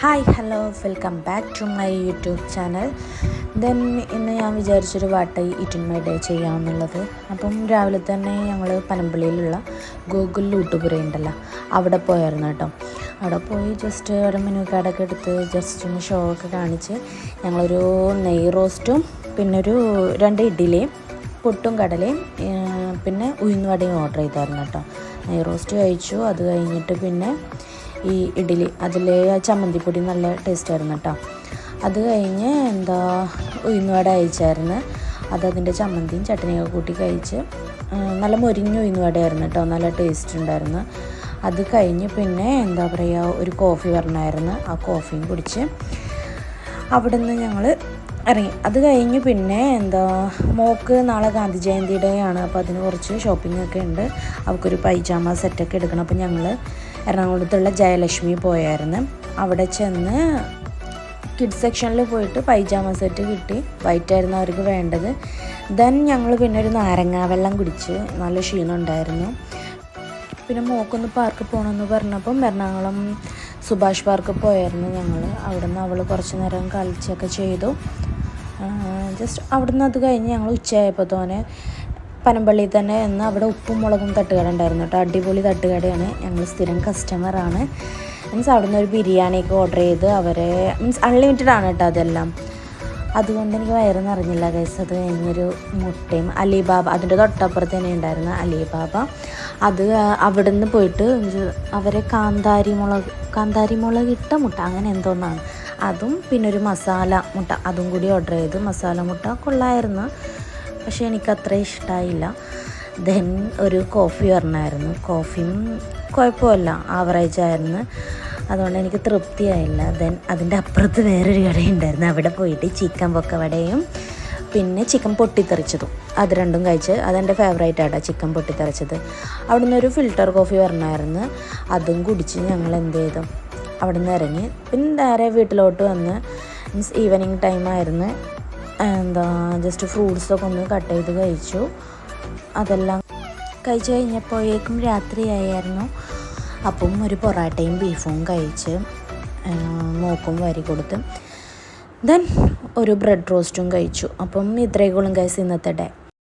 Hi hello welcome back to my YouTube channel. Then ഇന്ന് ഞാൻ വിചാരിച്ചൊരു what eat in my day ചെയ്യാമെന്നുള്ളത്. അപ്പം രാവിലെ തന്നെ ഞങ്ങൾ പനമ്പള്ളിയിലുള്ള ഗൂഗിൾ ലൂട്ടുപുര ഉണ്ടല്ലോ, അവിടെ പോയായിരുന്നു കേട്ടോ. അവിടെ പോയി ജസ്റ്റ് ഒരു മെനു കാർഡൊക്കെ എടുത്ത് ജസ്റ്റ് ഒന്ന് ഷോ ഒക്കെ കാണിച്ച് ഞങ്ങളൊരു നെയ് റോസ്റ്റും പിന്നെ ഒരു 2 ഇഡ്ഡലിയും പുട്ടും കടലയും പിന്നെ ഉഴുന്നുവടയും ഓർഡർ ചെയ്തായിരുന്നു കേട്ടോ. നെയ് റോസ്റ്റ് കഴിച്ചു. അത് കഴിഞ്ഞിട്ട് പിന്നെ ഈ ഇഡ്ഡലി അതിൽ ചമ്മന്തിപ്പൊടി നല്ല ടേസ്റ്റായിരുന്നു കേട്ടോ. അത് കഴിഞ്ഞ് ഉഴുന്നുവട അയച്ചായിരുന്നു. അതിൻ്റെ ചമ്മന്തിയും ചട്നിയൊക്കെ കൂട്ടി കഴിച്ച് നല്ല മൊരിഞ്ഞ ഉഴുന്നുവടയായിരുന്നു കേട്ടോ, നല്ല ടേസ്റ്റ് ഉണ്ടായിരുന്നു. അത് കഴിഞ്ഞ് പിന്നെ ഒരു കോഫി പറഞ്ഞായിരുന്നു. ആ കോഫിയും കുടിച്ച് അവിടെ നിന്ന് ഞങ്ങൾ ഇറങ്ങി. അത് കഴിഞ്ഞ് പിന്നെ മോൾക്ക് നാളെ ഗാന്ധി ജയന്തി ഡേ ആണ്. അപ്പോൾ അതിന് കുറച്ച് ഷോപ്പിംഗ് ഒക്കെ ഉണ്ട്. അവൾക്കൊരു പൈജാമ സെറ്റൊക്കെ എടുക്കണം. അപ്പോൾ ഞങ്ങൾ എറണാകുളത്തുള്ള ജയലക്ഷ്മി പോയായിരുന്നു. അവിടെ ചെന്ന് കിഡ്സ് സെക്ഷനിൽ പോയിട്ട് പൈജാമ സെറ്റ് കിട്ടി. വൈറ്റായിരുന്നു അവർക്ക് വേണ്ടത്. ദെൻ ഞങ്ങൾ പിന്നെ ഒരു നാരങ്ങ വെള്ളം കുടിച്ച് നല്ല ക്ഷീണം ഉണ്ടായിരുന്നു. പിന്നെ മോക്കൊന്ന് പാർക്ക് പോകണമെന്ന് പറഞ്ഞപ്പം എറണാകുളം സുഭാഷ് പാർക്ക് പോയായിരുന്നു ഞങ്ങൾ. അവിടെ നിന്ന് അവൾ കുറച്ച് നേരം കളിച്ചൊക്കെ ചെയ്തു. ജസ്റ്റ് അവിടെ നിന്ന് അത് കഴിഞ്ഞ് ഞങ്ങൾ ഉച്ചയായപ്പോൾ തോന്നെ പനമ്പള്ളിയിൽ തന്നെ അവിടെ ഉപ്പും മുളകും തട്ടുകട ഉണ്ടായിരുന്നു കേട്ടോ. അടിപൊളി തട്ടുകടയാണ്. ഞങ്ങൾ സ്ഥിരം കസ്റ്റമറാണ്. അവിടെ നിന്ന് ഒരു ബിരിയാണിയൊക്കെ ഓർഡർ ചെയ്ത് അൺലിമിറ്റഡ് ആണ് കേട്ടോ അതെല്ലാം. അതുകൊണ്ട് എനിക്ക് വയറ് നിറഞ്ഞില്ല ഗൈസ്. അത് കഴിഞ്ഞൊരു മുട്ടയും അലിബാബ, അതിൻ്റെ തൊട്ടപ്പുറത്ത് തന്നെ ഉണ്ടായിരുന്ന അലിബാബ. അത് അവിടെ നിന്ന് പോയിട്ട് അവരെ കാന്താരി മുളക് ഇട്ട മുട്ട അങ്ങനെ എന്തോന്നാണ് അതും പിന്നെ ഒരു മസാല മുട്ട അതും കൂടി ഓർഡർ ചെയ്തു. മസാല മുട്ട കൊള്ളായിരുന്നു, പക്ഷേ എനിക്കത്ര ഇഷ്ടമായില്ല. ദെൻ ഒരു കോഫി പറഞ്ഞായിരുന്നു. കോഫിയും കുഴപ്പമില്ല, ആവറേജ് ആയിരുന്നു. അതുകൊണ്ട് എനിക്ക് തൃപ്തിയായില്ല. ദെൻ അതിൻ്റെ അപ്പുറത്ത് വേറൊരു കടയുണ്ടായിരുന്നു. അവിടെ പോയിട്ട് ചിക്കൻ പൊക്കവടയും പിന്നെ ചിക്കൻ പൊട്ടിത്തെറിച്ചതും അത് രണ്ടും കഴിച്ച്. അതെൻ്റെ ഫേവറേറ്റ് ആട്ടോ, ചിക്കൻ പൊട്ടിത്തെറിച്ചത്. അവിടെ നിന്ന് ഒരു ഫിൽറ്റർ കോഫി പറഞ്ഞായിരുന്നു. അതും കുടിച്ച് ഞങ്ങൾ അവിടെ നിന്ന് ഇറങ്ങി. പിന്നെ നേരെ വീട്ടിലോട്ട് വന്ന് ഈവനിങ് ടൈമായിരുന്നു. ജസ്റ്റ് ഫ്രൂട്ട്സൊക്കെ ഒന്ന് കട്ട് ചെയ്ത് കഴിച്ചു. അതെല്ലാം കഴിച്ച് കഴിഞ്ഞപ്പോഴേക്കും രാത്രിയായിരുന്നു. അപ്പം ഒരു പൊറാട്ടയും ബീഫും കഴിച്ച് മോക്കും വരി കൊടുത്ത് ദെൻ ഒരു ബ്രെഡ് റോസ്റ്റും കഴിച്ചു. അപ്പം ഇത്രയൊക്കെയുള്ളൂ ഗൈസ് ഇന്നത്തെ ഡേ.